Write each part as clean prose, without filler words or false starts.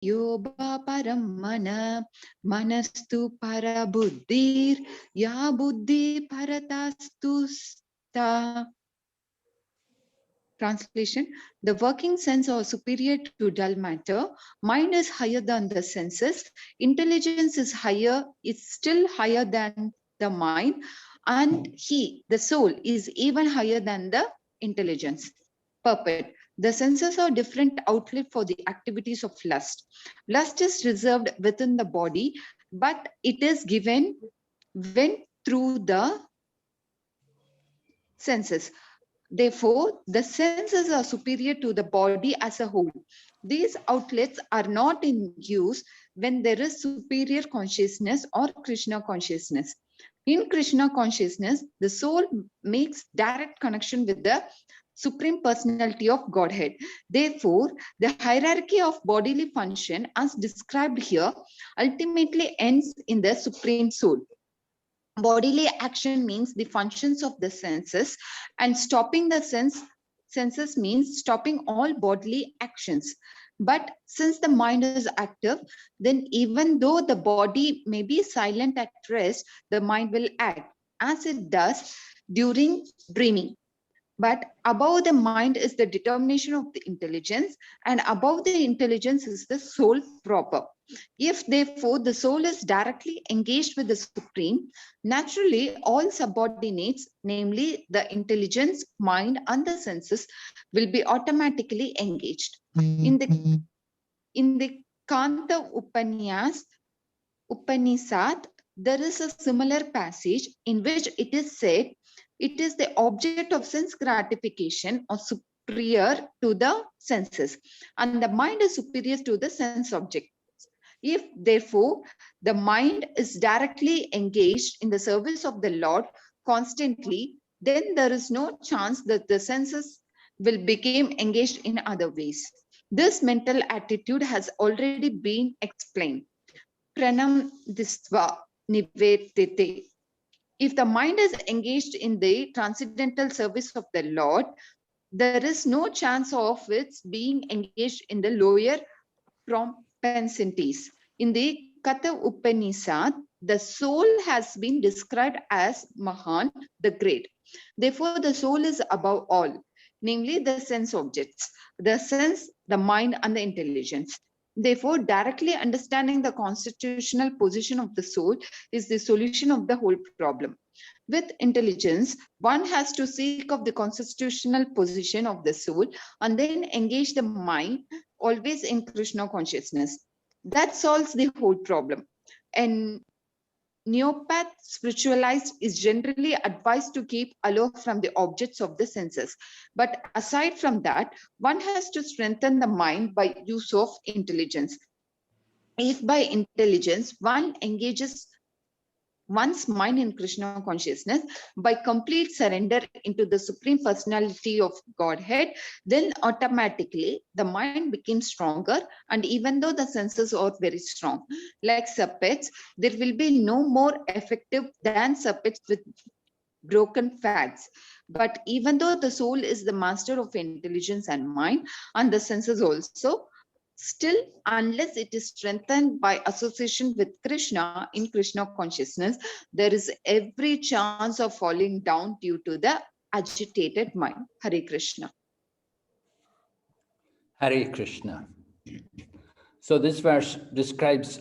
yoba param mana, manastu para buddhir, ya buddhi paratastu sta. Translation: the working sense are superior to dull matter. Mind is higher than the senses. Intelligence is higher, is still higher than the mind. And he, the soul, is even higher than the intelligence. Purport: the senses are different outlet for the activities of lust. Lust is reserved within the body, but it is given when through the senses. Therefore, the senses are superior to the body as a whole. These outlets are not in use when there is superior consciousness or Krishna consciousness. In Krishna consciousness, the soul makes direct connection with the Supreme Personality of Godhead. Therefore, the hierarchy of bodily function as described here ultimately ends in the Supreme Soul. Bodily action means the functions of the senses, and stopping the senses means stopping all bodily actions. But since the mind is active, then even though the body may be silent at rest, the mind will act as it does during dreaming. But above the mind is the determination of the intelligence, and above the intelligence is the soul proper. If therefore the soul is directly engaged with the Supreme, naturally all subordinates, namely the intelligence, mind, and the senses, will be automatically engaged. In the Kanta Upanishad, there is a similar passage in which it is said, it is the object of sense gratification or superior to the senses, and the mind is superior to the sense object. If therefore the mind is directly engaged in the service of the Lord constantly, then there is no chance that the senses will become engaged in other ways. This mental attitude has already been explained. Pranam Distva Nivetite. If the mind is engaged in the transcendental service of the Lord, there is no chance of its being engaged in the lower propensities. In the Katha Upanishad, the soul has been described as Mahan, the great. Therefore, the soul is above all, namely the sense objects, the sense, the mind, and the intelligence. Therefore, directly understanding the constitutional position of the soul is the solution of the whole problem. With intelligence, one has to seek of the constitutional position of the soul and then engage the mind always in Krishna consciousness. That solves the whole problem. And neopath spiritualized is generally advised to keep aloof from the objects of the senses. But aside from that, one has to strengthen the mind by use of intelligence. If by intelligence one engages one's mind in Krishna consciousness by complete surrender into the Supreme Personality of Godhead, then automatically the mind becomes stronger. And even though the senses are very strong, like serpents, there will be no more effective than serpents with broken fads. But even though the soul is the master of intelligence and mind, and the senses also, still, unless it is strengthened by association with Krishna in Krishna consciousness, there is every chance of falling down due to the agitated mind. Hare Krishna. Hare Krishna. So this verse describes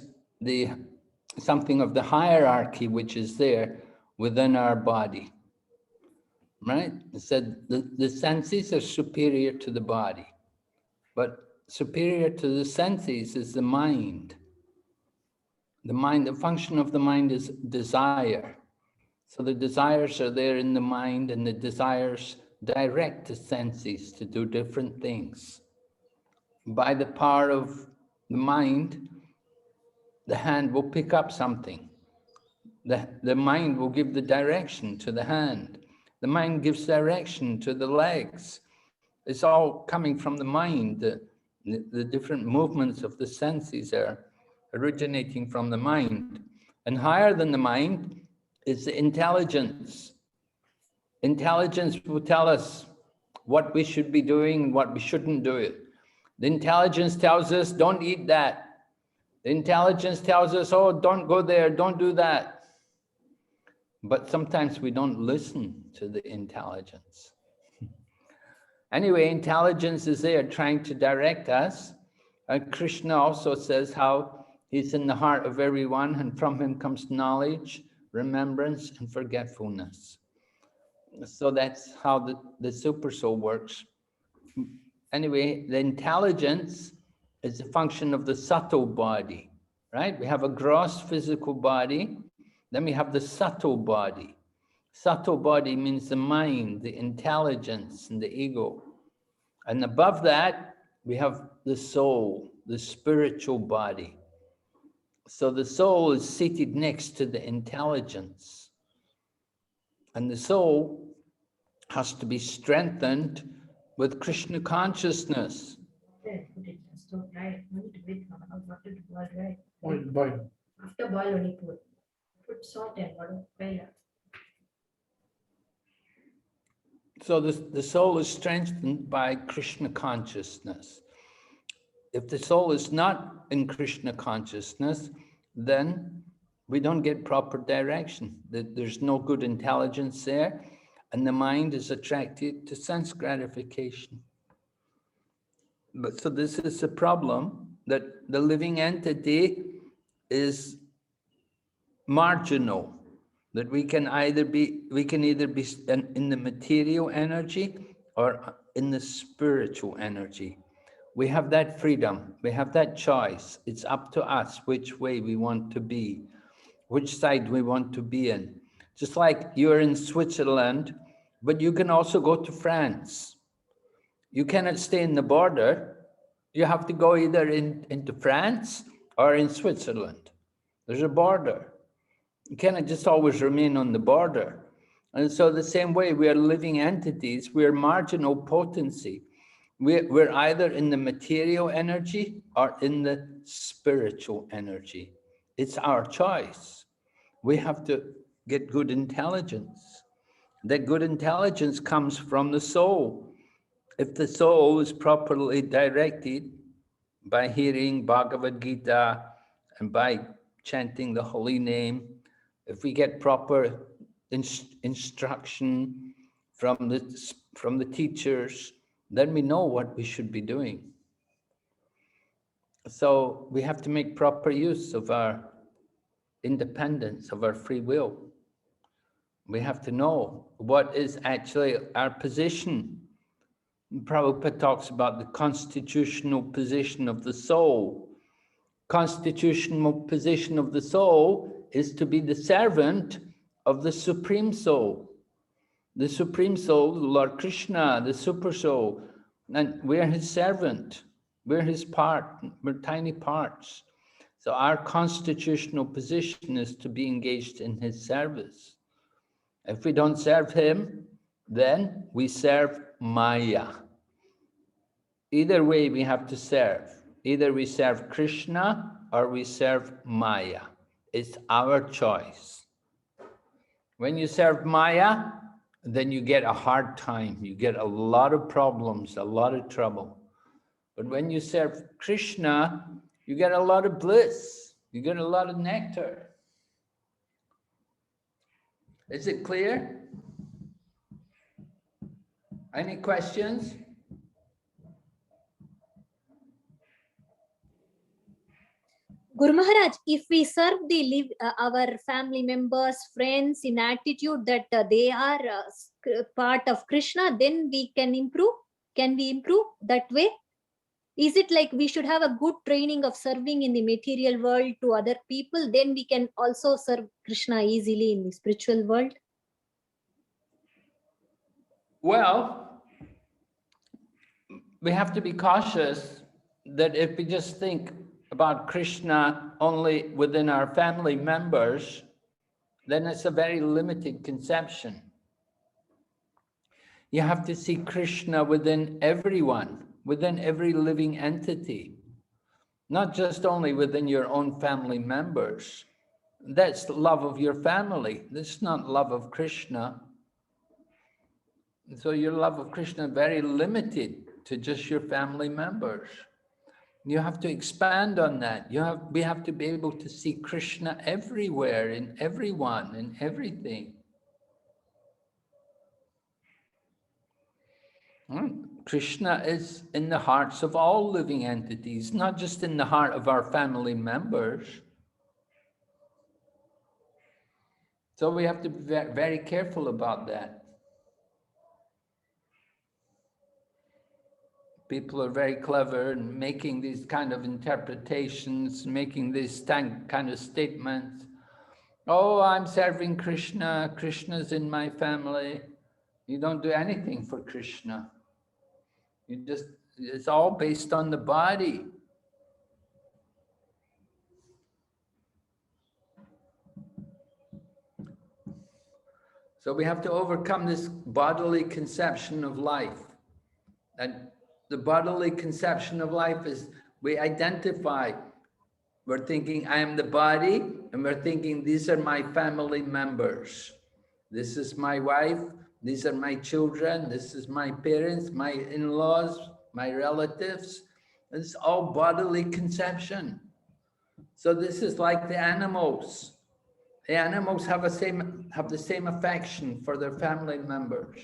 something of the hierarchy which is there within our body. Right? It said the senses are superior to the body, but superior to the senses is the mind. The mind, the function of the mind is desire. So the desires are there in the mind, and the desires direct the senses to do different things. By the power of the mind, the hand will pick up something. The mind will give the direction to the hand. The mind gives direction to the legs. It's all coming from the mind. The different movements of the senses are originating from the mind. And higher than the mind is the intelligence. Intelligence will tell us what we should be doing and what we shouldn't do. The intelligence tells us, don't eat that. The intelligence tells us, oh, don't go there, don't do that. But sometimes we don't listen to the intelligence. Anyway, intelligence is there trying to direct us. And Krishna also says how he's in the heart of everyone, and from him comes knowledge, remembrance, and forgetfulness. So that's how the super soul works. Anyway, the intelligence is a function of the subtle body, right? We have a gross physical body, then we have the subtle body. Subtle body means the mind, the intelligence, and the ego. And above that, we have the soul, the spiritual body. So the soul is seated next to the intelligence. And the soul has to be strengthened with Krishna consciousness. Boil. After boil only put salt and water. So the soul is strengthened by Krishna consciousness. If the soul is not in Krishna consciousness, then we don't get proper direction. There's no good intelligence there, and the mind is attracted to sense gratification. But so this is the problem, that the living entity is marginal. That we can either be in the material energy or in the spiritual energy. We have that freedom, we have that choice. It's up to us which way we want to be, which side we want to be in. Just like you're in Switzerland, but you can also go to France. You cannot stay in the border. You have to go either into France or in Switzerland. There's a border. You cannot just always remain on the border. And so the same way, we are living entities, we are marginal potency. We're either in the material energy or in the spiritual energy. It's our choice. We have to get good intelligence. That good intelligence comes from the soul. If the soul is properly directed by hearing Bhagavad Gita and by chanting the holy name, if we get proper instruction from the teachers, then we know what we should be doing. So we have to make proper use of our independence, of our free will. We have to know what is actually our position. Prabhupada talks about the constitutional position of the soul. Constitutional position of the soul is to be the servant of the Supreme Soul. The Supreme Soul, Lord Krishna, the Super Soul, and we're his servant. We're his part. We're tiny parts. So our constitutional position is to be engaged in his service. If we don't serve him, then we serve Maya. Either way we have to serve. Either we serve Krishna or we serve Maya. It's our choice. When you serve Maya, then you get a hard time. You get a lot of problems, a lot of trouble. But when you serve Krishna, you get a lot of bliss. You get a lot of nectar. Is it clear? Any questions? Guru Maharaj, if we serve our family members, friends in attitude that they are part of Krishna, then we can improve. Can we improve that way? Is it like we should have a good training of serving in the material world to other people, then we can also serve Krishna easily in the spiritual world? Well, we have to be cautious that if we just think about Krishna only within our family members, then it's a very limited conception. You have to see Krishna within everyone, within every living entity, not just only within your own family members. That's the love of your family. This is not love of Krishna. So your love of Krishna is very limited to just your family members. You have to expand on that. We have to be able to see Krishna everywhere, in everyone, in everything. Krishna is in the hearts of all living entities, not just in the heart of our family members. So we have to be very careful about that. People are very clever in making these kind of interpretations, making these kind of statements. Oh, I'm serving Krishna. Krishna's in my family. You don't do anything for Krishna. It's all based on the body. So we have to overcome this bodily conception of life. And the bodily conception of life is we identify. We're thinking, I am the body, and we're thinking, these are my family members. This is my wife, these are my children, this is my parents, my in-laws, my relatives. It's all bodily conception. So this is like the animals. The animals have the same affection for their family members.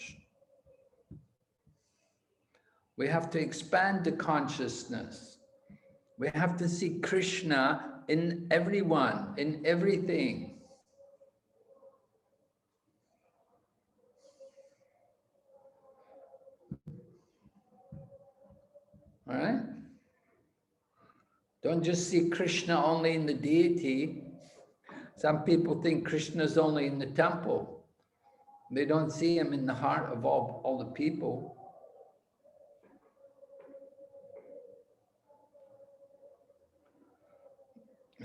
We have to expand the consciousness. We have to see Krishna in everyone, in everything. All right? Don't just see Krishna only in the deity. Some people think Krishna is only in the temple. They don't see him in the heart of all the people.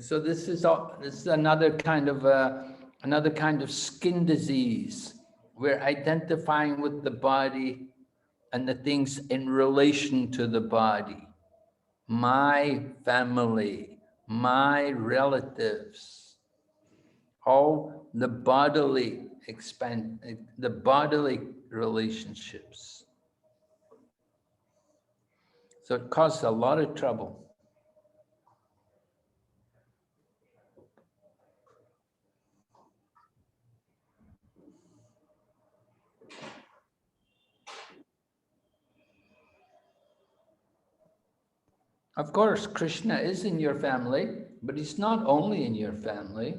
So this is another kind of skin disease. We're identifying with the body and the things in relation to the body. My family, my relatives, all the bodily relationships. So it causes a lot of trouble. Of course, Krishna is in your family, but he's not only in your family.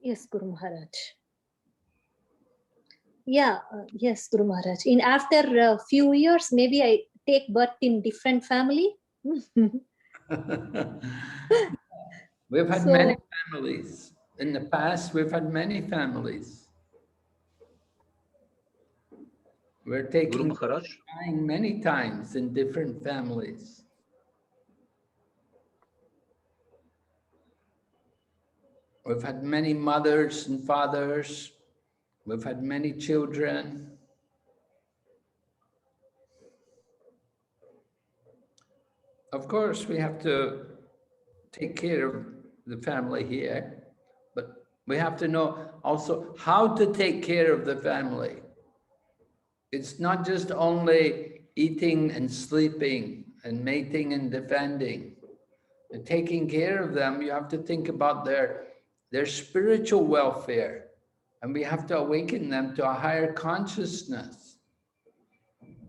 Yes, Guru Maharaj. Yeah, yes, Guru Maharaj. After a few years, maybe I take birth in different family. We've had many families. In the past, we've had many families. We're taking time many times in different families. We've had many mothers and fathers. We've had many children. Of course, we have to take care of the family here, but we have to know also how to take care of the family. It's not just only eating and sleeping and mating and defending. And taking care of them, you have to think about their spiritual welfare. And we have to awaken them to a higher consciousness.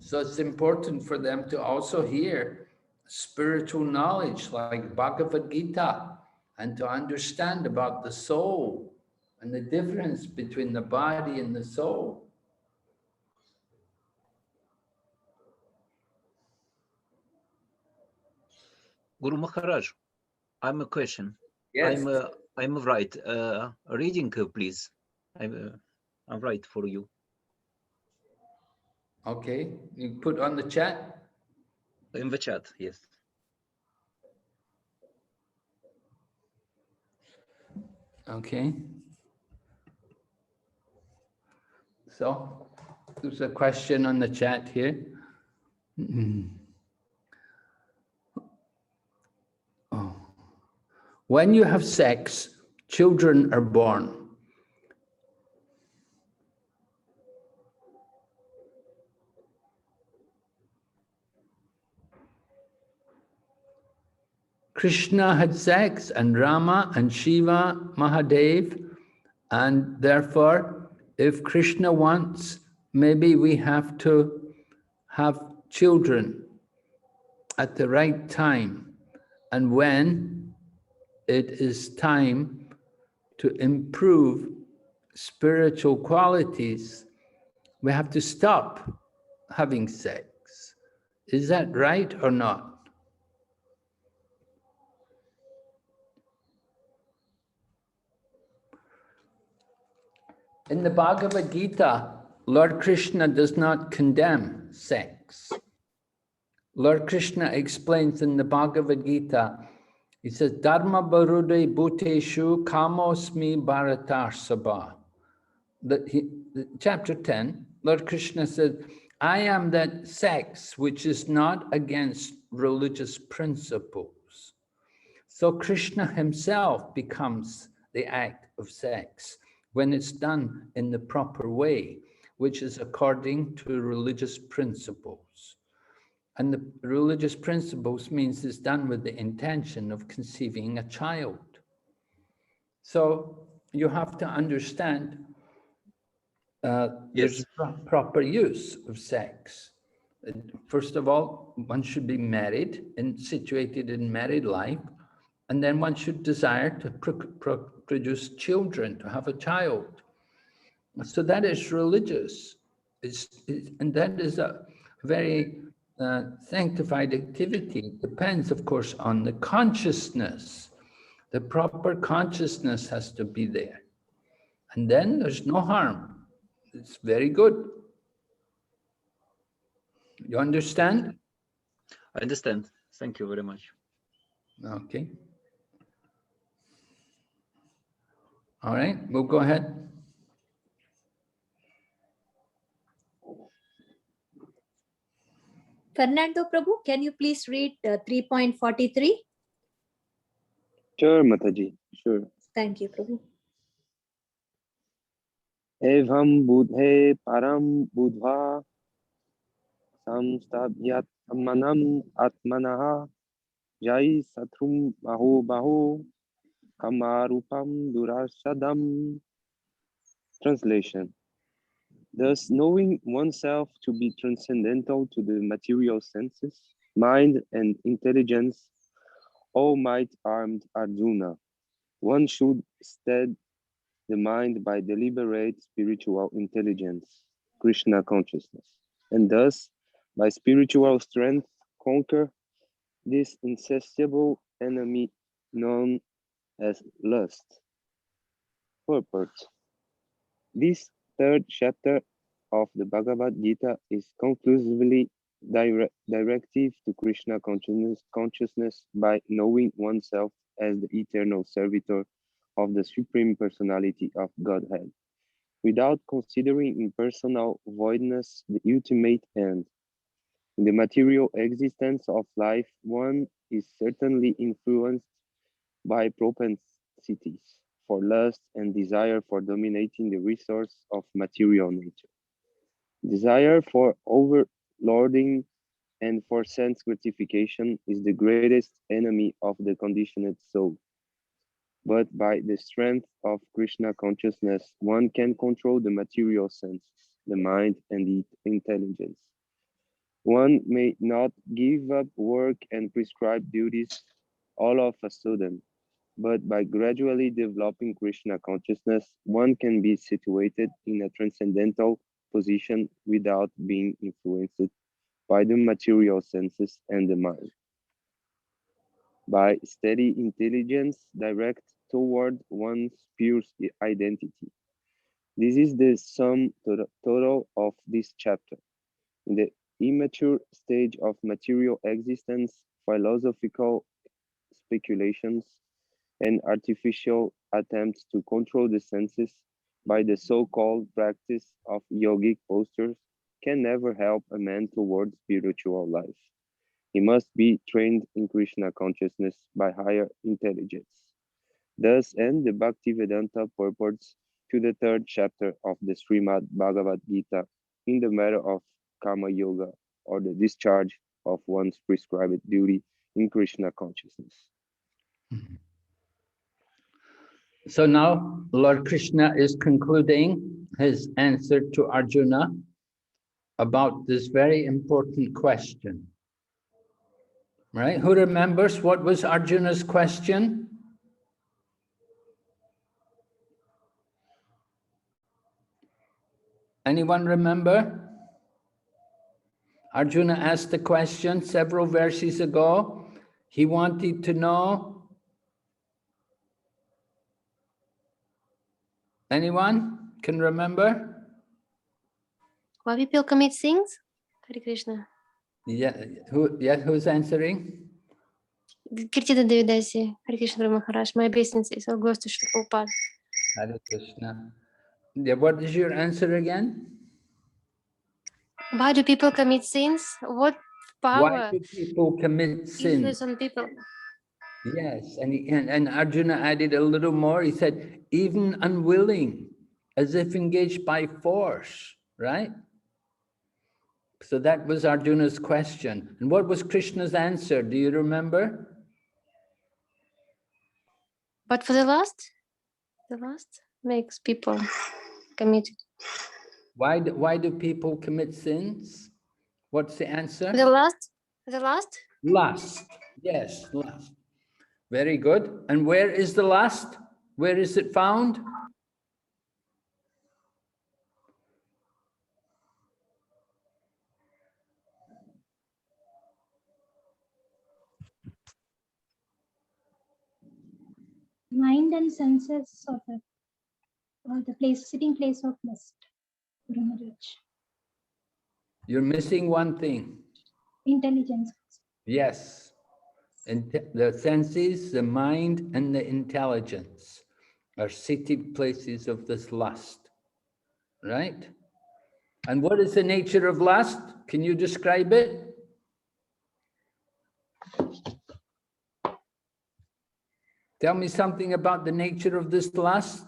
So it's important for them to also hear spiritual knowledge like Bhagavad Gita and to understand about the soul and the difference between the body and the soul. Guru Maharaj, I'm a question. Yes. I'm right. Reading, please. I'm right for you. Okay, you put on the chat? In the chat, yes. Okay. So, there's a question on the chat here. Oh. When you have sex, children are born. Krishna had sex, and Rama and Shiva, Mahadev, and therefore, if Krishna wants, maybe we have to have children at the right time. And when it is time to improve spiritual qualities, we have to stop having sex. Is that right or not? In the Bhagavad Gita, Lord Krishna does not condemn sex. Lord Krishna explains in the Bhagavad Gita, he says, Dharma Barude Bhuteshu Kamosmi Bharatarsabha. Chapter 10, Lord Krishna said, I am that sex which is not against religious principles. So Krishna himself becomes the act of sex when it's done in the proper way, which is according to religious principles. And the religious principles means it's done with the intention of conceiving a child. So you have to understand there's proper use of sex. First of all, one should be married and situated in married life, and then one should desire to produce children, to have a child. So that is religious, and that is a very sanctified activity. It depends, of course, on the consciousness. The proper consciousness has to be there. And then there's no harm. It's very good. You understand? I understand. Thank you very much. Okay. All right, we'll go ahead. Fernando Prabhu, can you please read 3.43? Sure, Mataji, sure. Thank you, Prabhu. Evam budhe param budva samstabhyat manam atmanaha jai satrum baho baho kamarupam durashadam. Translation. Thus, knowing oneself to be transcendental to the material senses, mind and intelligence, O might-armed Arjuna, one should stead the mind by deliberate spiritual intelligence, Krishna consciousness, and thus, by spiritual strength, conquer this insaciable enemy known as lust. Purport. This third chapter of the Bhagavad Gita is conclusively directive to Krishna consciousness by knowing oneself as the eternal servitor of the Supreme Personality of Godhead, without considering impersonal voidness the ultimate end. In the material existence of life, one is certainly influenced by propensities for lust and desire for dominating the resource of material nature. Desire for overlording and for sense gratification is the greatest enemy of the conditioned soul. But by the strength of Krishna consciousness, one can control the material senses, the mind, and the intelligence. One may not give up work and prescribed duties all of a sudden, but by gradually developing Krishna consciousness, one can be situated in a transcendental position without being influenced by the material senses and the mind. By steady intelligence direct toward one's pure identity. This is the sum total of this chapter. In the immature stage of material existence, philosophical speculations and artificial attempts to control the senses by the so-called practice of yogic postures can never help a man towards spiritual life. He must be trained in Krishna consciousness by higher intelligence. Thus end the Bhaktivedanta purports to the third chapter of the Srimad Bhagavad Gita in the matter of Karma Yoga, or the discharge of one's prescribed duty in Krishna consciousness. So now Lord Krishna is concluding his answer to Arjuna about this very important question. Right? Who remembers what was Arjuna's question? Anyone remember? Arjuna asked the question several verses ago. He wanted to know. Anyone can remember? Why people commit sins? Hare Krishna. Yeah, who's answering? Kirtida Devidasi, Hare Krishna Maharaj. My obeisances, all goes to Shri Prabhupada. Hare Krishna. Yeah, what is your answer again? Why do people commit sins? What Why power do people commit sin? influence on people? Yes, and Arjuna added a little more. He said, even unwilling, as if engaged by force, right? So that was Arjuna's question. And what was Krishna's answer? Do you remember? But for the last makes people commit. Why do people commit sins? What's the answer? The last? Lust. Yes, lust. Very good. And where is the lust? Where is it found? Mind and senses of it, or the place, sitting place of lust. Guru Maharaj. You're missing one thing. Intelligence. Yes. And the senses, the mind, and the intelligence are seated places of this lust, right? And what is the nature of lust? Can you describe it? Tell me something about the nature of this lust.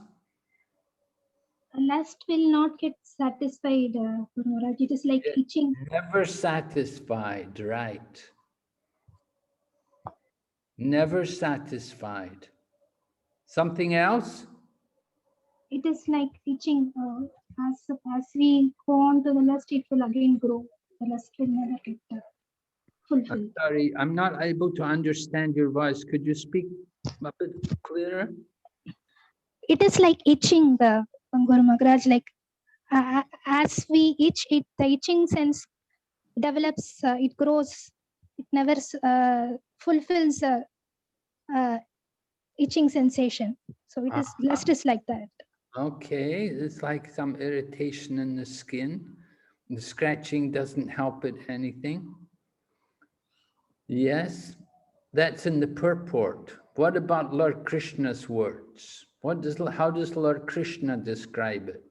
Lust will not get satisfied, Guru Maharaj. It is like itching. Never satisfied, right? Never satisfied. Something else? It is like itching. As we go on to the lust, it will again grow. The lust will never get fulfilled. I'm sorry, I'm not able to understand your voice. Could you speak a bit clearer? It is like itching, Guru Maharaj. Like as we itch, the itching sense develops. It grows. It never fulfills itching sensation. So it is lust is like that. Okay, it's like some irritation in the skin. The scratching doesn't help it anything. Yes, that's in the purport. What about Lord Krishna's words? How does Lord Krishna describe it?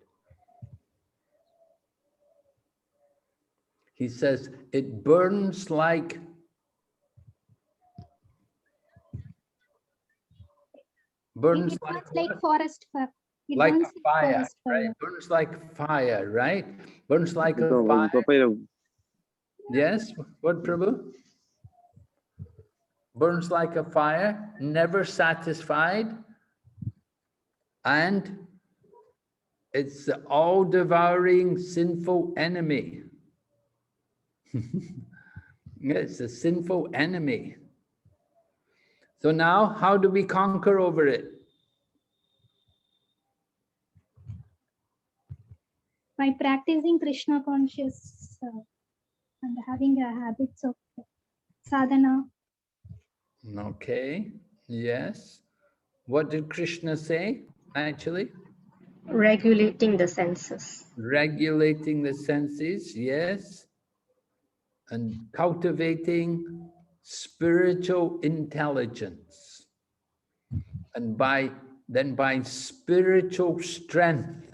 He says, it burns like forest fire. It like burns a fire, forest fire. right? Burns like fire, right? Burns like a fire. Yes, what, Prabhu? Burns like a fire, never satisfied, and it's the all-devouring sinful enemy. It's a sinful enemy. So now, how do we conquer over it? By practicing Krishna conscious and having a habits of sadhana. Okay, yes. What did Krishna say, actually? Regulating the senses. Regulating the senses, yes. And cultivating spiritual intelligence. And by spiritual strength,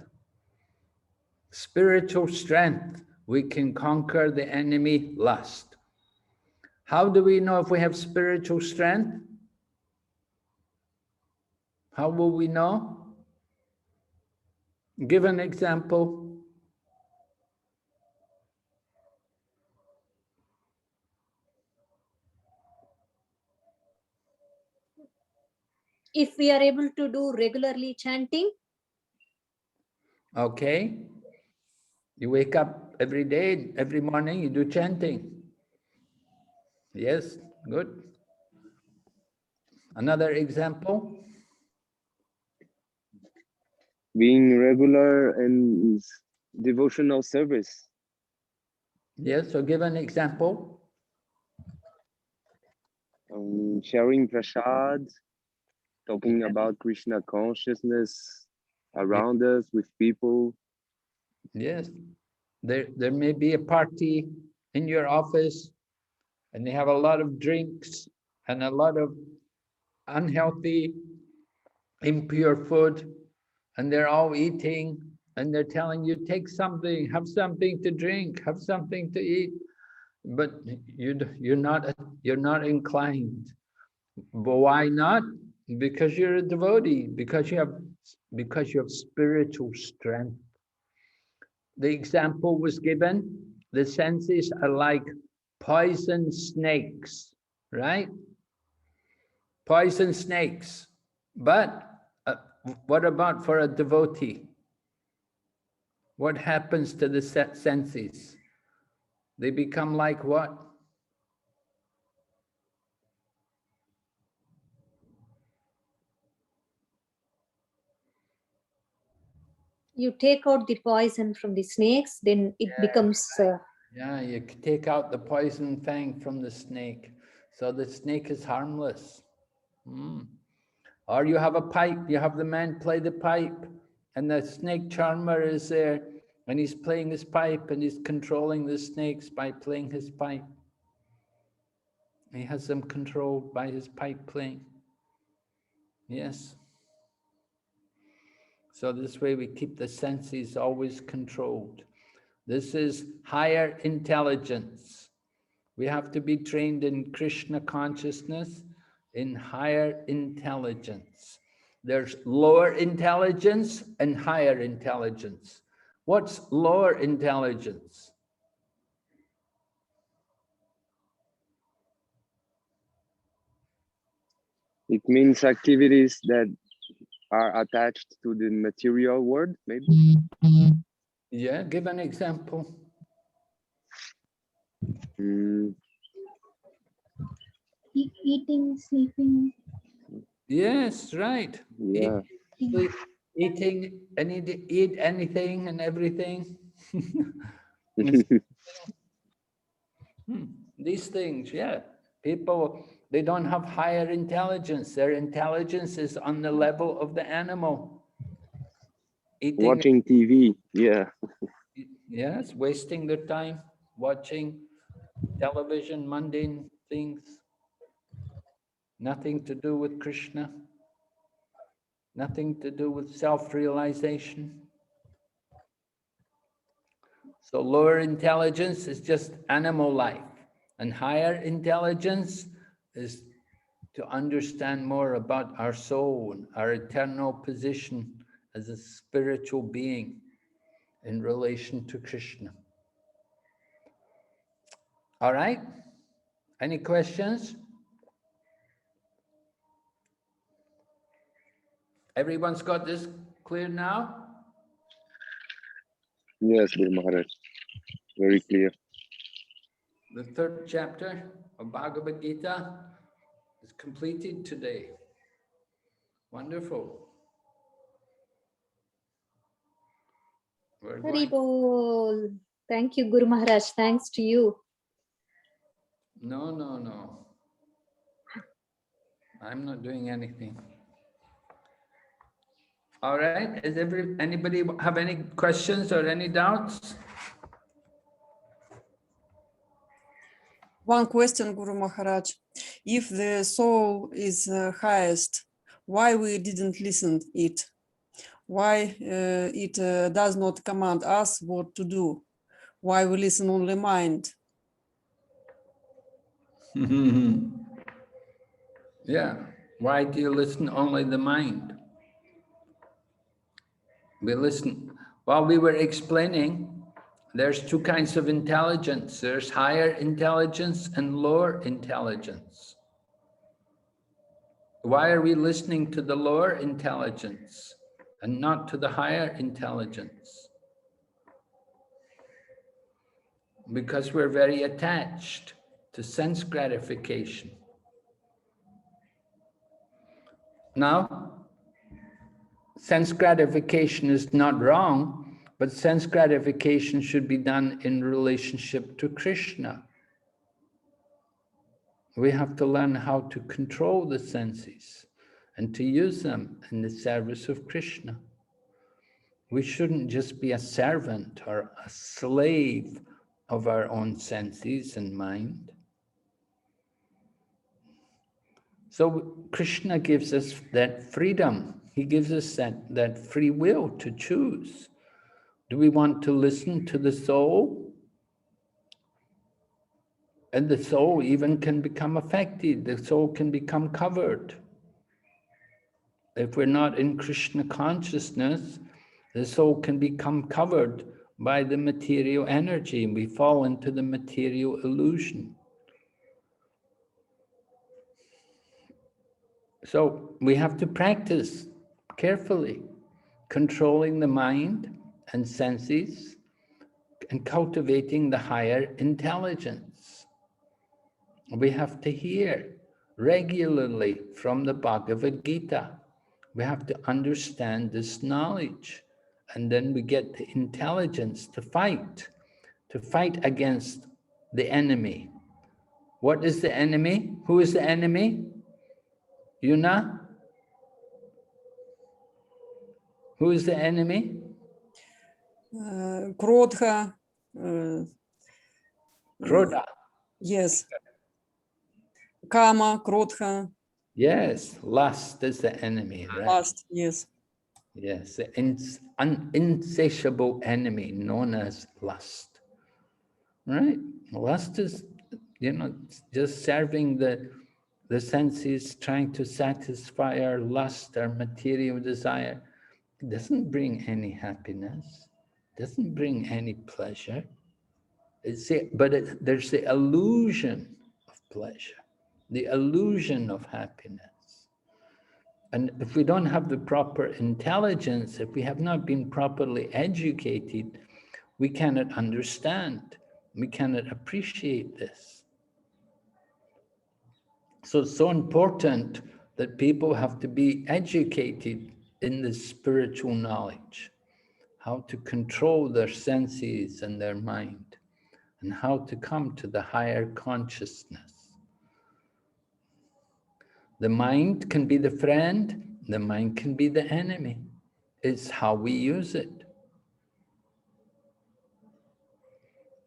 we can conquer the enemy lust. How do we know if we have spiritual strength? How will we know? Give an example. if we are able to do regularly chanting. Okay. You wake up every day, every morning, you do chanting. Yes, good. Another example? Being regular in devotional service. Yes, so give an example. Sharing prasad, talking about Krishna consciousness around us with people. Yes, there may be a party in your office and they have a lot of drinks and a lot of unhealthy, impure food, and they're all eating and they're telling you, take something, have something to drink, have something to eat, but you're not inclined. But why not? Because you're a devotee, because you have spiritual strength. The example was given, the senses are like poison snakes, right? Poison snakes. But what about for a devotee? What happens to the senses? They become like what? You take out the poison from the snakes, then it becomes Yeah, you take out the poison fang from the snake. So the snake is harmless. Or you have a pipe, you have the man play the pipe, and the snake charmer is there, and he's playing his pipe, and he's controlling the snakes by playing his pipe. He has them controlled by his pipe playing. Yes. So this way we keep the senses always controlled. This is higher intelligence. We have to be trained in Krishna consciousness, in higher intelligence. There's lower intelligence and higher intelligence. What's lower intelligence? It means activities that are attached to the material world, maybe? Yeah, give an example. Eating, sleeping. Yes, right. Yeah. Eating, eat anything and everything. These things, yeah. People, they don't have higher intelligence. Their intelligence is on the level of the animal. Eating, watching TV, yeah. yes, wasting their time watching television, mundane things. Nothing to do with Krishna. Nothing to do with self-realization. So lower intelligence is just animal life, and higher intelligence is to understand more about our soul and our eternal position as a spiritual being in relation to Krishna. All right? Any questions? Everyone's got this clear now? Yes, Guru Maharaj. Very clear. The third chapter of Bhagavad Gita is completed today. Wonderful. Hari Bol. Thank you, Guru Maharaj. Thanks to you. No. I'm not doing anything. All right. Does anybody have any questions or any doubts? One question, Guru Maharaj. If the soul is highest, why we didn't listen it? Why it does not command us what to do? Why we listen only mind? Yeah. Why do you listen only the mind? We listen. While we were explaining, there's two kinds of intelligence. There's higher intelligence and lower intelligence. Why are we listening to the lower intelligence and not to the higher intelligence? Because we're very attached to sense gratification. Now, sense gratification is not wrong, but sense gratification should be done in relationship to Krishna. We have to learn how to control the senses and to use them in the service of Krishna. We shouldn't just be a servant or a slave of our own senses and mind. So Krishna gives us that freedom. He gives us that free will to choose. Do we want to listen to the soul? And the soul even can become affected. The soul can become covered. If we're not in Krishna consciousness, the soul can become covered by the material energy, and we fall into the material illusion. So we have to practice carefully, controlling the mind and senses and cultivating the higher intelligence. We have to hear regularly from the Bhagavad Gita. We have to understand this knowledge, and then we get the intelligence to fight against the enemy. What is the enemy? Who is the enemy? Yuna? Who is the enemy? Krodha. Krodha. Yes. Kama, Krodha. Yes, lust is the enemy, right? Lust, yes. Yes, the insatiable enemy known as lust, right? Lust is, just serving the senses, trying to satisfy our lust, our material desire. It doesn't bring any happiness, doesn't bring any pleasure. There's the illusion of pleasure, the illusion of happiness. And if we don't have the proper intelligence, if we have not been properly educated, we cannot understand, we cannot appreciate this. So it's so important that people have to be educated in this spiritual knowledge, how to control their senses and their mind, and how to come to the higher consciousness. The mind can be the friend, the mind can be the enemy. It's how we use it.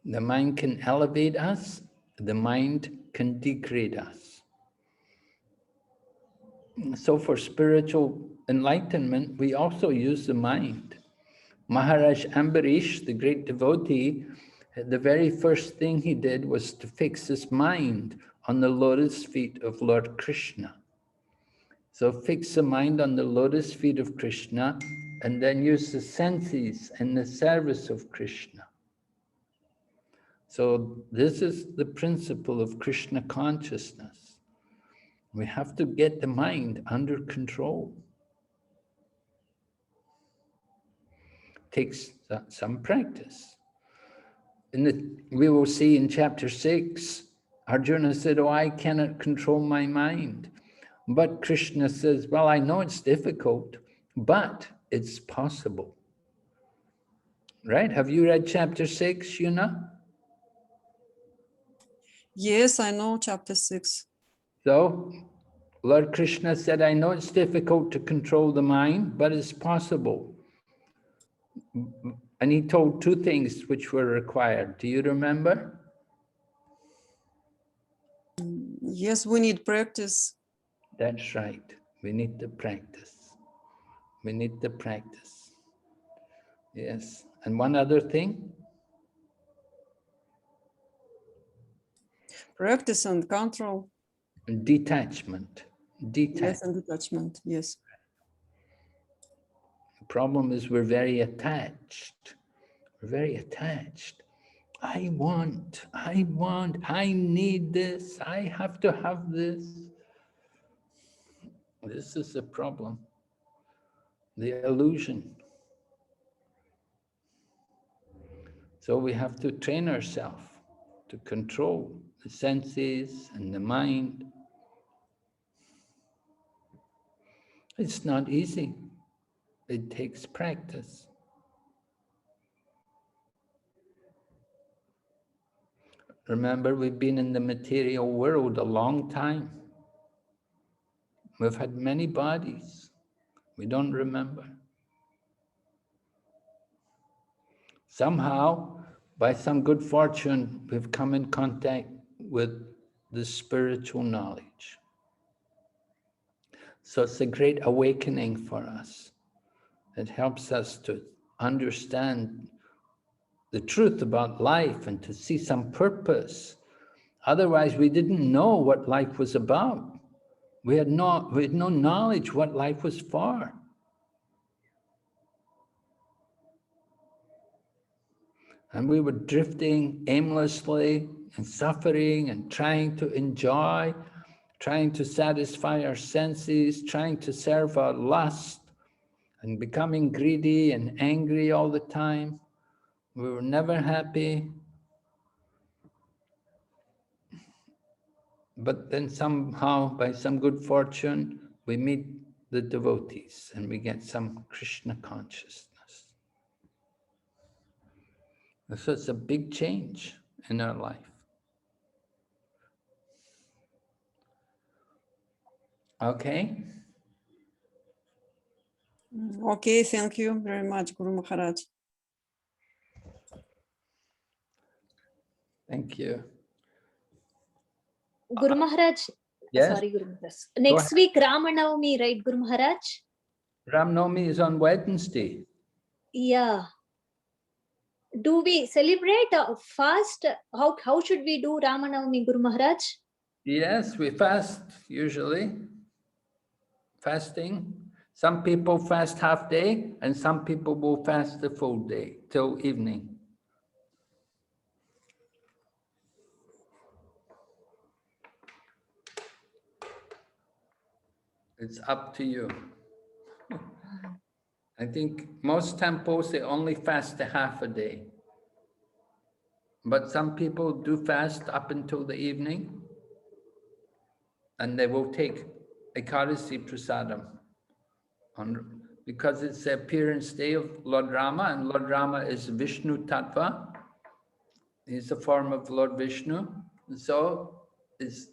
The mind can elevate us, the mind can degrade us. So for spiritual enlightenment, we also use the mind. Maharaj Ambarish, the great devotee, the very first thing he did was to fix his mind on the lotus feet of Lord Krishna. So fix the mind on the lotus feet of Krishna and then use the senses in the service of Krishna. So this is the principle of Krishna consciousness. We have to get the mind under control. Takes some practice. We will see in chapter 6, Arjuna said, "Oh, I cannot control my mind." But Krishna says, well, I know it's difficult, but it's possible. Right? Have you read chapter 6, Yuna? Yes, I know chapter 6. So, Lord Krishna said, I know it's difficult to control the mind, but it's possible. And he told two things which were required. Do you remember? Yes, we need practice. That's right. We need to practice. We need to practice. Yes. And one other thing? Practice and control. Detachment. Yes, and detachment, yes. The problem is we're very attached. We're very attached. I want, I need this, I have to have this. This is the problem, the illusion. So we have to train ourselves to control the senses and the mind. It's not easy. It takes practice. Remember, we've been in the material world a long time. We've had many bodies. We don't remember. Somehow, by some good fortune, we've come in contact with the spiritual knowledge. So it's a great awakening for us. It helps us to understand the truth about life and to see some purpose. Otherwise, we didn't know what life was about. We had no knowledge what life was for. And we were drifting aimlessly and suffering and trying to enjoy, trying to satisfy our senses, trying to serve our lust, and becoming greedy and angry all the time. We were never happy. But then somehow, by some good fortune, we meet the devotees and we get some Krishna consciousness. And so it's a big change in our life. Okay? Okay, thank you very much, Guru Maharaj. Thank you. Guru Maharaj. Yes? Sorry, Guru Maharaj. Next week, Ramanavami, right, Guru Maharaj? Ram Navami is on Wednesday. Yeah. Do we celebrate fast? How should we do Ramanavami, Guru Maharaj? Yes, we fast usually. Fasting. Some people fast half day and some people will fast the full day till evening. It's up to you. I think most temples, they only fast a half a day. But some people do fast up until the evening, and they will take Ekadasi Prasadam. Because it's the appearance day of Lord Rama, and Lord Rama is Vishnu Tattva. He's a form of Lord Vishnu. And so it's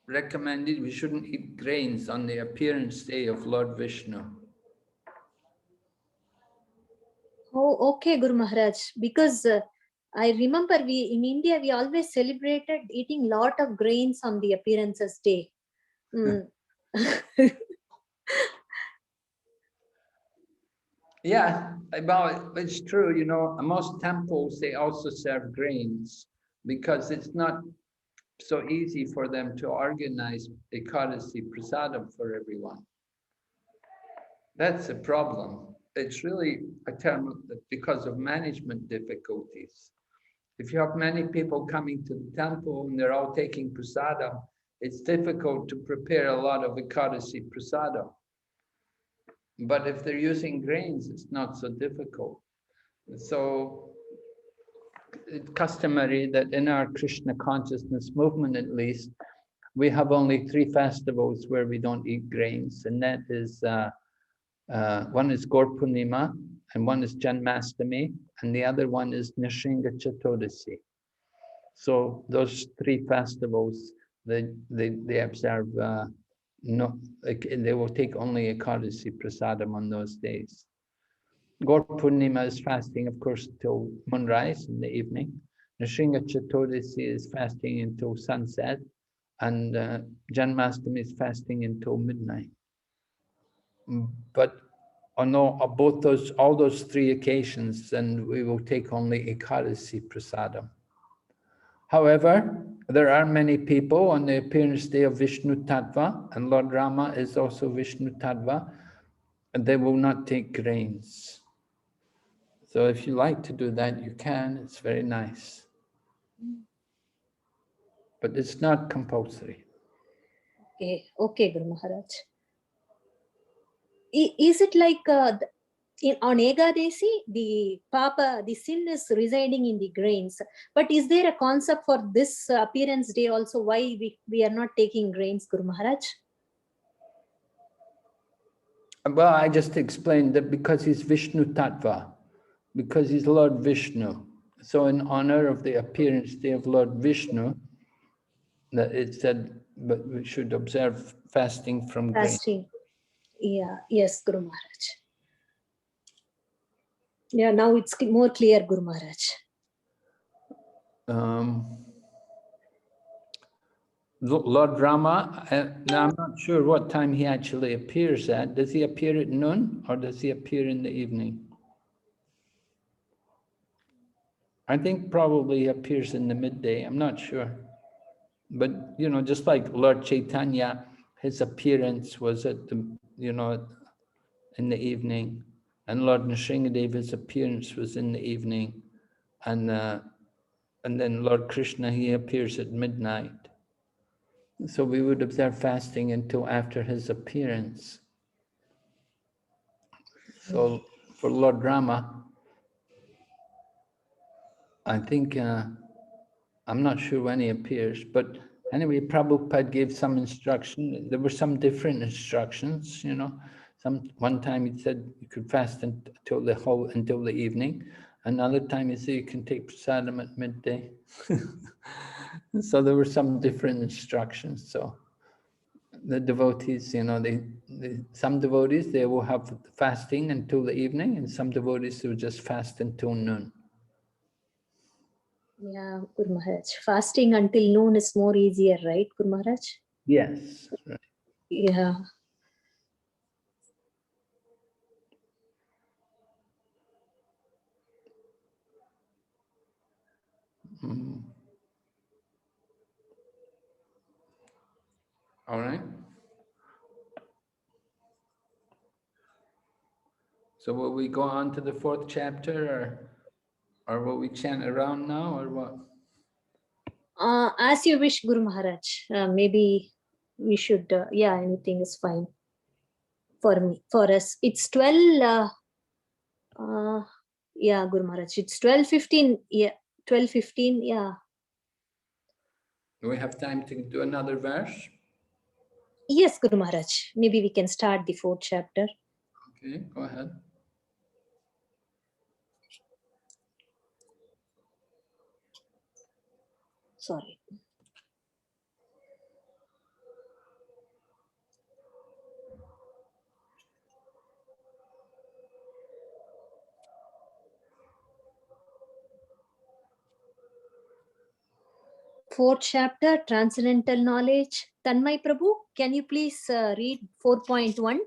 recommended we shouldn't eat grains on the appearance day of Lord Vishnu. Oh, okay, Guru Maharaj. Because I remember in India, we always celebrated eating lot of grains on the appearances day. Mm. Yeah, well, it's true, you know, most temples, they also serve grains because it's not so easy for them to organize Ekadasi Prasadam for everyone. That's a problem. It's really a term that because of management difficulties. If you have many people coming to the temple and they're all taking prasadam, it's difficult to prepare a lot of Ekadasi prasadam. But if they're using grains, it's not so difficult. So it's customary that in our Krishna consciousness movement, at least, we have only 3 festivals where we don't eat grains, and that is one is Gaur Purnima, and one is Janmastami, and the other one is Nrisingha Chaturdasi. So those 3 festivals, they observe they will take only Ekadasi Prasadam on those days. Gaur Purnima is fasting, of course, till moonrise in the evening. Nrisingha Chaturdasi is fasting until sunset, and Janmastami is fasting until midnight. But on all those 3 occasions, then we will take only Ekadasi Prasadam. However, there are many people on the appearance day of Vishnu Tattva, and Lord Rama is also Vishnu Tattva, and they will not take grains. So if you like to do that, you can. It's very nice. But it's not compulsory. Okay, Guru Maharaj. Is it like on Egadesi, the Papa, the sin is residing in the grains. But is there a concept for this appearance day also? Why we are not taking grains, Guru Maharaj? Well, I just explained that because he's Vishnu Tattva, because he's Lord Vishnu. So in honor of the appearance day of Lord Vishnu, that it said, but we should observe fasting from grain. Fasting. Yeah, yes, Guru Maharaj. Yeah, now it's more clear, Guru Maharaj. Lord Rama, now I'm not sure what time he actually appears at. Does he appear at noon or does he appear in the evening? I think probably he appears in the midday. I'm not sure. But, you know, just like Lord Chaitanya, his appearance was at the, you know, in the evening. And Lord Nrsingadev, his appearance was in the evening. And then Lord Krishna, he appears at midnight. So we would observe fasting until after his appearance. So for Lord Rama, I think, I'm not sure when he appears, but anyway, Prabhupada gave some instruction. There were some different instructions, you know. One time he said you could fast until the evening. Another time he said you can take prasadam at midday. So there were some different instructions. So the devotees, you know, some devotees, they will have fasting until the evening, and some devotees will just fast until noon. Yeah, Guru Maharaj. Fasting until noon is more easier, right, Guru Maharaj? Yes. Right. Yeah. Mm. All right. So will we go on to the 4th chapter, or will we chant around now, or what? As you wish, Guru Maharaj. Maybe we should, yeah, anything is fine for me, for us. It's 12, yeah, Guru Maharaj. It's 12:15, yeah, 12:15, yeah. Do we have time to do another verse? Yes, Guru Maharaj. Maybe we can start the 4th chapter. Okay, go ahead. Sorry. Fourth chapter, Transcendental Knowledge. Tanmay Prabhu, can you please read 4.1?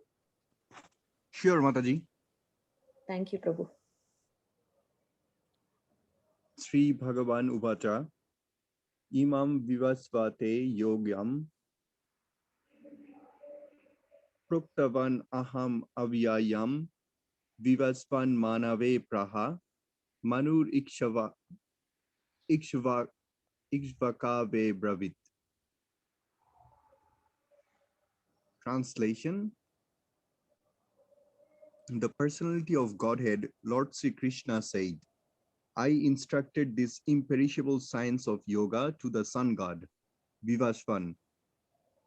Sure, Mataji. Thank you, Prabhu. Sri Bhagavan Uvacha Imam Vivasvate Yogyam Pruktavan Aham Avyayam Vivasvan Manave Praha Manur Ikshvakave Bravit. Translation. The personality of Godhead, Lord Sri Krishna said, I instructed this imperishable science of yoga to the sun god, Vivasvan,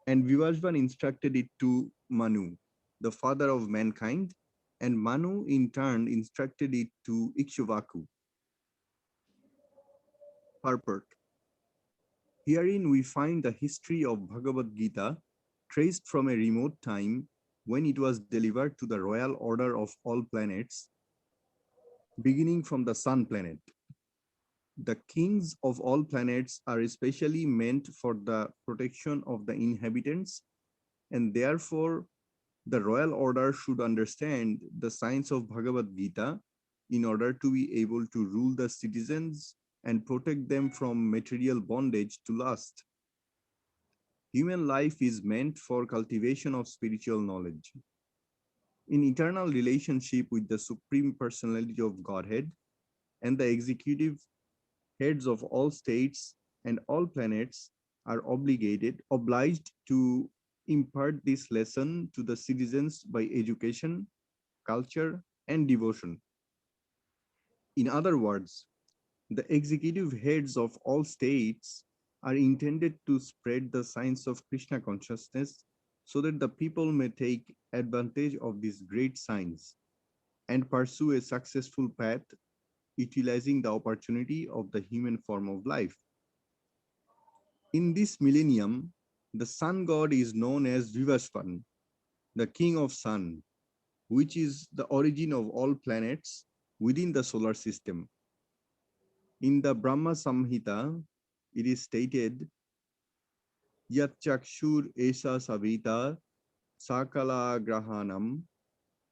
and Vivasvan instructed it to Manu, the father of mankind, and Manu in turn instructed it to Ikshvaku. Purport. Herein we find the history of Bhagavad Gita traced from a remote time when it was delivered to the royal order of all planets, beginning from the sun planet. The kings of all planets are especially meant for the protection of the inhabitants, and therefore the royal order should understand the science of Bhagavad Gita in order to be able to rule the citizens and protect them from material bondage to lust. Human life is meant for cultivation of spiritual knowledge. In eternal relationship with the Supreme Personality of Godhead and the executive heads of all states and all planets are obliged to impart this lesson to the citizens by education, culture, and devotion. In other words, the executive heads of all states are intended to spread the science of Krishna consciousness so that the people may take advantage of this great science and pursue a successful path utilizing the opportunity of the human form of life. In this millennium, the sun god is known as Vivasvan, the king of sun, which is the origin of all planets within the solar system. In the Brahma Samhita, it is stated, Yat chakshur esa savita sakala grahanam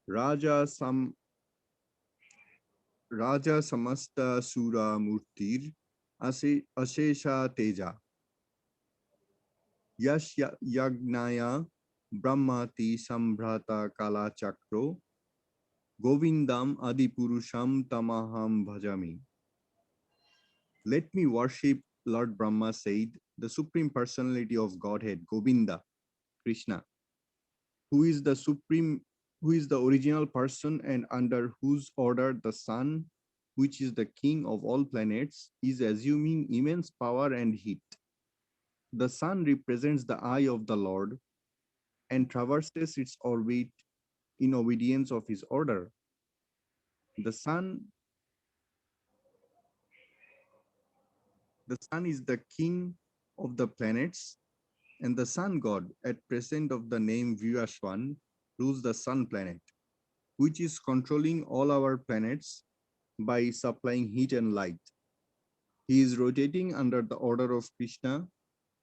raja samasta sura murtir ashesha teja yash yagnaya brahmati sambrata kala chakro govindam adipurusham tamaham bhajami. Let me worship Lord Brahma said, the Supreme Personality of Godhead, Govinda, Krishna, who is the Supreme, who is the original person and under whose order the sun, which is the king of all planets, is assuming immense power and heat. The sun represents the eye of the Lord and traverses its orbit in obedience of his order. The sun is the king of the planets, and the sun god, at present of the name Vivasvan, rules the sun planet, which is controlling all our planets by supplying heat and light. He is rotating under the order of Krishna,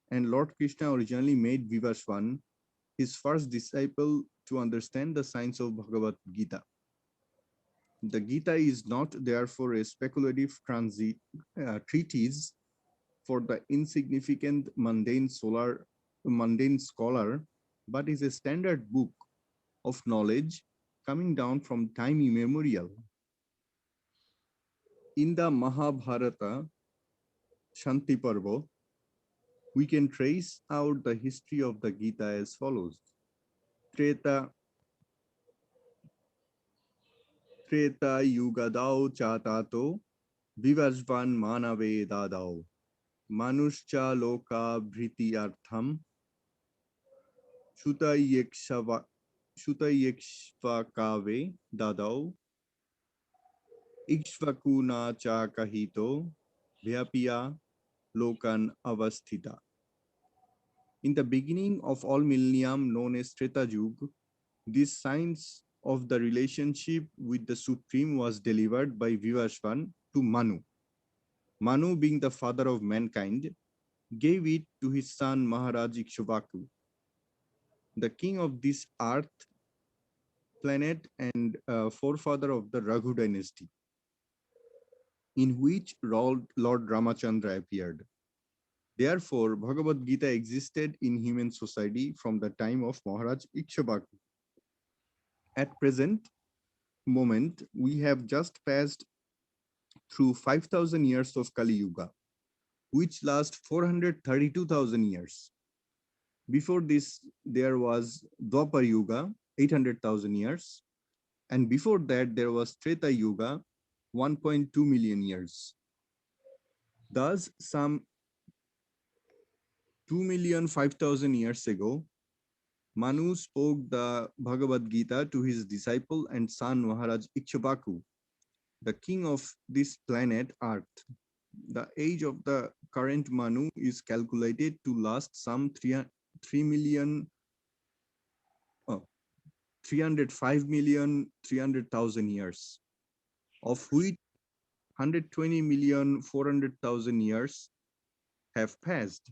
and Lord Krishna originally made Vivasvan his first disciple to understand the science of Bhagavad Gita. The Gita is not therefore a speculative treatise for the insignificant mundane scholar, but is a standard book of knowledge coming down from time immemorial. In the Mahabharata Shanti Parva, we can trace out the history of the Gita as follows. Treta Yugadao Chatato Vivasvan Manave Dadao Manushcha Loka Bhriti Artham Shutayekshvakave Dadao Ikshvakuna Cha Kahito Vyapya Lokan Avasthita. In the beginning of all millennium known as Treta Yuga, this science of the relationship with the Supreme was delivered by Vivasvan to Manu. Manu, being the father of mankind, gave it to his son Maharaj Ikshvaku, the king of this earth planet and forefather of the Raghu dynasty, in which Lord Ramachandra appeared. Therefore, Bhagavad Gita existed in human society from the time of Maharaj Ikshvaku. At present moment, we have just passed through 5,000 years of Kali Yuga, which lasts 432,000 years. Before this, there was Dwapar Yuga, 800,000 years. And before that, there was Treta Yuga, 1.2 million years. Thus, some 2,005,000 years ago, Manu spoke the Bhagavad Gita to his disciple and son Maharaj Ikshvaku, the king of this planet Earth. The age of the current Manu is calculated to last some 305,300,000 years, of which 120,400,000 years have passed.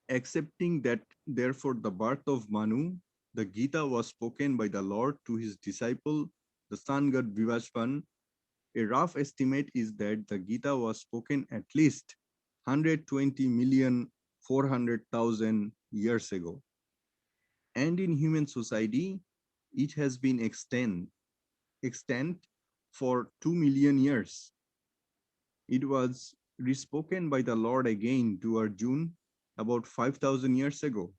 Accepting that, therefore, the birth of Manu, the Gita was spoken by the Lord to his disciple, the sun god Vivasvan. A rough estimate is that the Gita was spoken at least 120,400,000 years ago. And in human society, it has been extant for 2 million years. It was respoken by the Lord again to Arjuna about 5,000 years ago.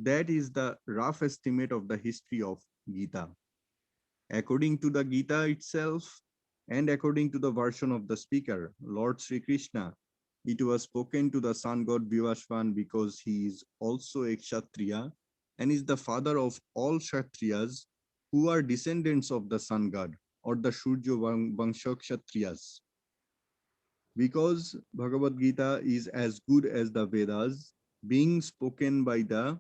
That is the rough estimate of the history of Gita. According to the Gita itself, and according to the version of the speaker, Lord Sri Krishna, it was spoken to the sun god Vivasvan because he is also a Kshatriya and is the father of all Kshatriyas who are descendants of the sun god or the Surya Vangsha Kshatriyas. Because Bhagavad Gita is as good as the Vedas, being spoken by the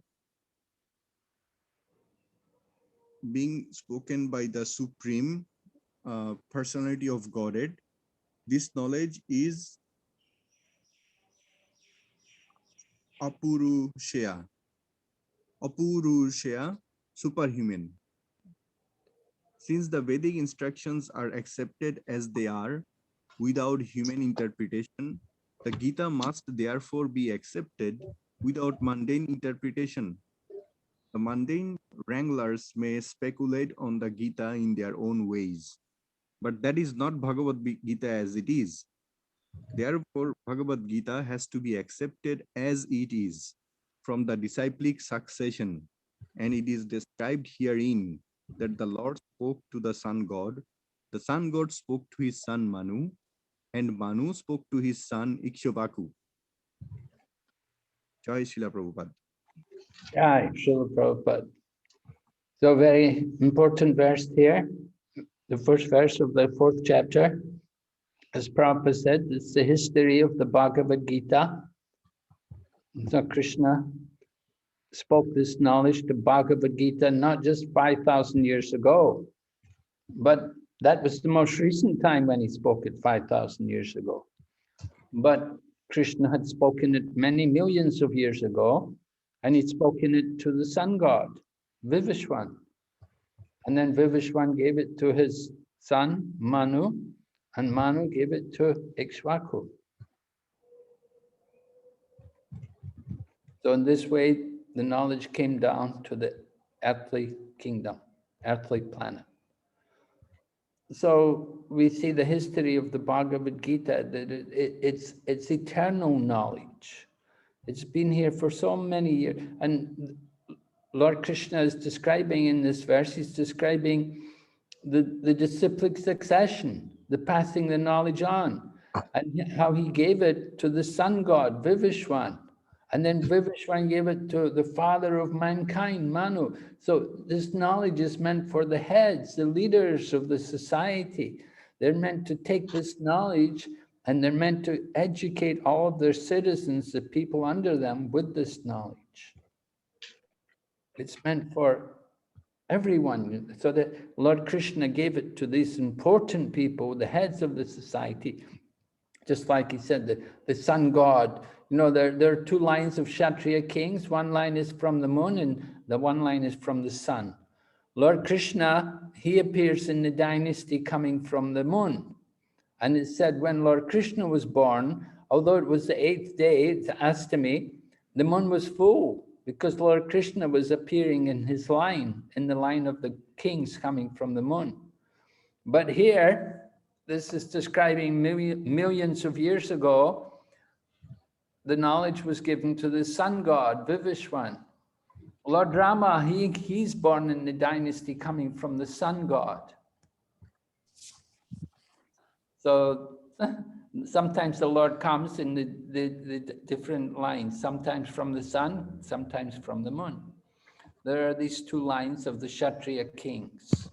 supreme personality of Godhead, this knowledge is Apurushaya, superhuman. Since the Vedic instructions are accepted as they are, without human interpretation, the Gita must therefore be accepted without mundane interpretation. The mundane wranglers may speculate on the Gita in their own ways, but that is not Bhagavad Gita as it is. Therefore, Bhagavad Gita has to be accepted as it is from the disciplic succession, and it is described herein that the Lord spoke to the sun god spoke to his son Manu, and Manu spoke to his son Ikshvaku. Jai Srila Prabhupada. Jai Srila Prabhupada. So very important verse here, the first verse of the 4th chapter. As Prabhupada said, it's the history of the Bhagavad Gita. So Krishna spoke this knowledge to Bhagavad Gita not just 5,000 years ago, but that was the most recent time when he spoke it 5,000 years ago. But Krishna had spoken it many millions of years ago, and he'd spoken it to the sun god, Vivishwan. And then Vivishwan gave it to his son, Manu, and Manu gave it to Ikshvaku. So in this way, the knowledge came down to the earthly kingdom, earthly planet. So we see the history of the Bhagavad Gita, that it's eternal knowledge. It's been here for so many years. And Lord Krishna is describing in this verse, he's describing the disciplic succession, the passing the knowledge on, and how he gave it to the sun god, Vivishwan. And then Vivishwan gave it to the father of mankind, Manu. So this knowledge is meant for the heads, the leaders of the society. They're meant to take this knowledge and they're meant to educate all of their citizens, the people under them, with this knowledge. It's meant for everyone. So that Lord Krishna gave it to these important people, the heads of the society. Just like he said, the sun god, you know, there are two lines of Kshatriya kings. One line is from the moon and the one line is from the sun. Lord Krishna, he appears in the dynasty coming from the moon. And it said when Lord Krishna was born, although it was the 8th day, it's Astami, the moon was full because Lord Krishna was appearing in his line, in the line of the kings coming from the moon. But here, this is describing millions of years ago, the knowledge was given to the sun god, Vivishwan. Lord Rama, he's born in the dynasty coming from the sun god. So sometimes the Lord comes in the different lines, sometimes from the sun, sometimes from the moon. There are these two lines of the Kshatriya kings.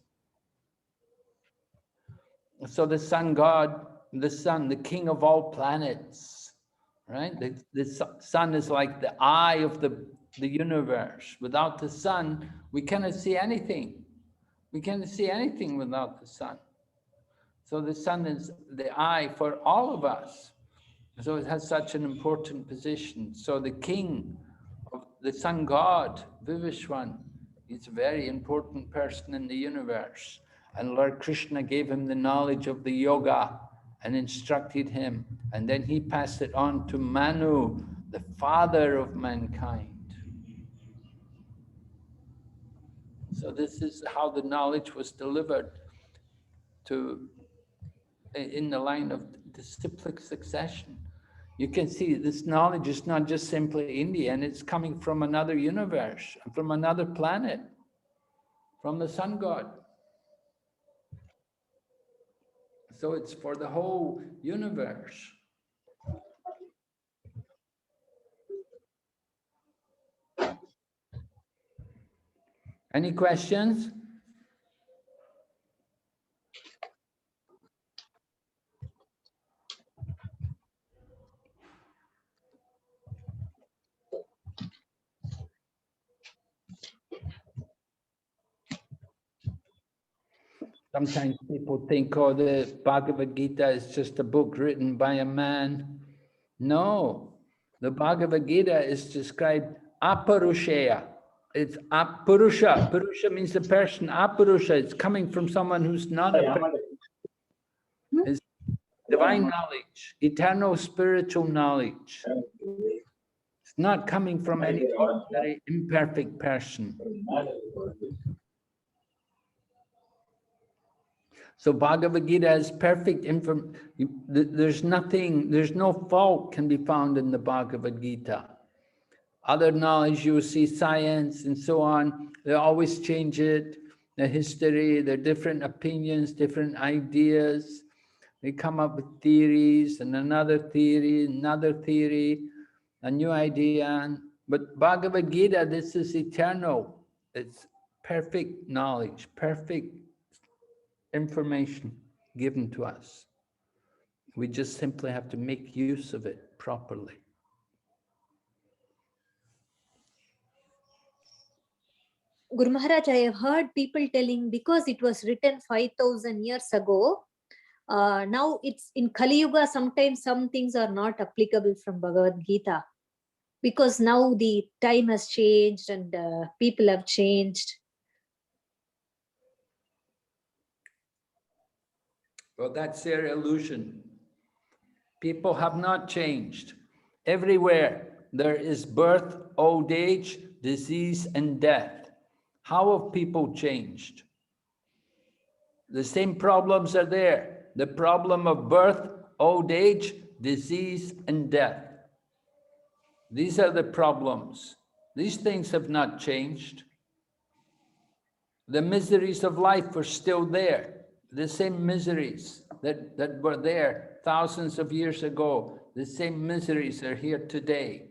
So the sun god, the sun, the king of all planets, right? The sun is like the eye of the universe. Without the sun, we cannot see anything. We cannot see anything without the sun. So the sun is the eye for all of us. So it has such an important position. So the king of the sun god, Vivishwan, is a very important person in the universe. And Lord Krishna gave him the knowledge of the yoga and instructed him. And then he passed it on to Manu, the father of mankind. So this is how the knowledge was delivered in the line of disciplic succession. You can see this knowledge is not just simply Indian, it's coming from another universe, from another planet, from the sun god. So it's for the whole universe. Any questions? Sometimes people think, oh, the Bhagavad Gita is just a book written by a man. No, the Bhagavad Gita is described aparushaya. It's apurusha. Purusha means the person. Apurusha, it's coming from someone who's not a person. It's divine knowledge, eternal spiritual knowledge. It's not coming from any ordinary imperfect person. So Bhagavad Gita has perfect information. There's no fault can be found in the Bhagavad Gita. Other knowledge, you see science and so on, they always change it, the history, the different opinions, different ideas. They come up with theories and another theory, a new idea. But Bhagavad Gita, this is eternal. It's perfect knowledge, perfect information given to us. We just simply have to make use of it properly. Guru Maharaj, I have heard people telling because it was written 5,000 years ago, now it's in Kali Yuga, sometimes some things are not applicable from Bhagavad Gita because now the time has changed and people have changed. Well, that's their illusion. People have not changed. Everywhere there is birth, old age, disease, and death. How have people changed? The same problems are there. The problem of birth, old age, disease, and death. These are the problems. These things have not changed. The miseries of life are still there. The same miseries that were there thousands of years ago, the same miseries are here today.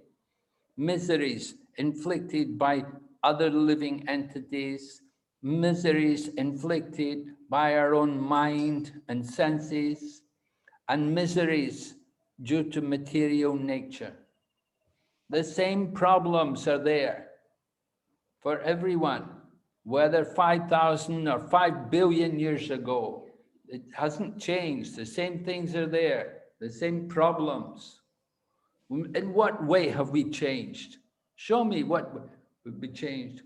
Miseries inflicted by other living entities, miseries inflicted by our own mind and senses, and miseries due to material nature. The same problems are there for everyone, whether 5,000 or 5 billion years ago. It hasn't changed. The same things are there, the same problems. In what way have we changed? Show me what would be changed.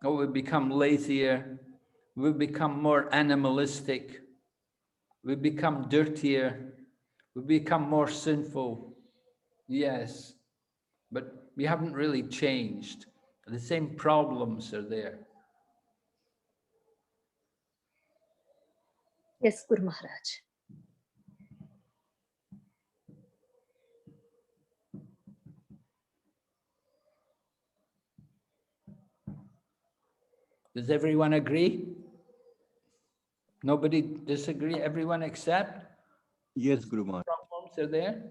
Oh, we've become lazier. We've become more animalistic. We've become dirtier. We've become more sinful. Yes, but we haven't really changed. The same problems are there. Yes, Guru Maharaj. Does everyone agree? Nobody disagree? Everyone accept? Yes, Guru Maharaj. Problems are there?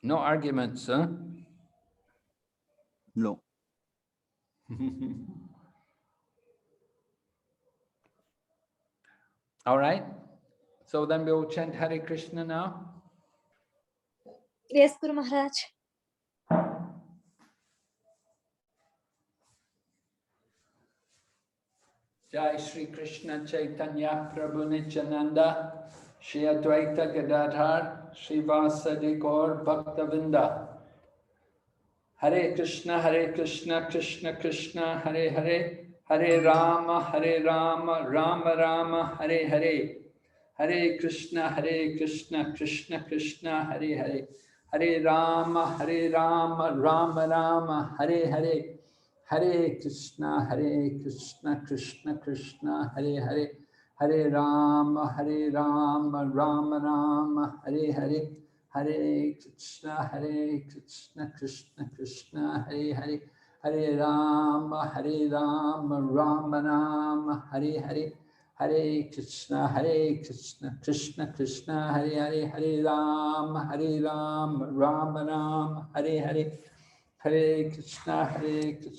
No arguments, huh? No. All right. So then we will chant Hare Krishna now. Yes, Guru Maharaj. Jai Shri Krishna Chaitanya Prabhu Nityananda Shri Advaita Gadadhar Shri Vasadi Gaur Bhaktavinda. Hare Krishna Krishna Krishna Hare Hare Hare Rama Rama Rama Hare Hare. Hare Krishna Krishna Krishna Hare Hare Hare Rama Rama Rama Hare Hare. Hare Krishna, Krishna Krishna, Hare Hare, Hare Rama, Rama Rama, Hare Hare, Hare Krishna, Krishna Krishna, Hare Hare, Hare Rama, Rama Rama, Hare Hare, Hare Krishna, Krishna Krishna, Hare Hare, Hare Rama, Rama Rama, Hare Hare, Hare Krishna, Krishna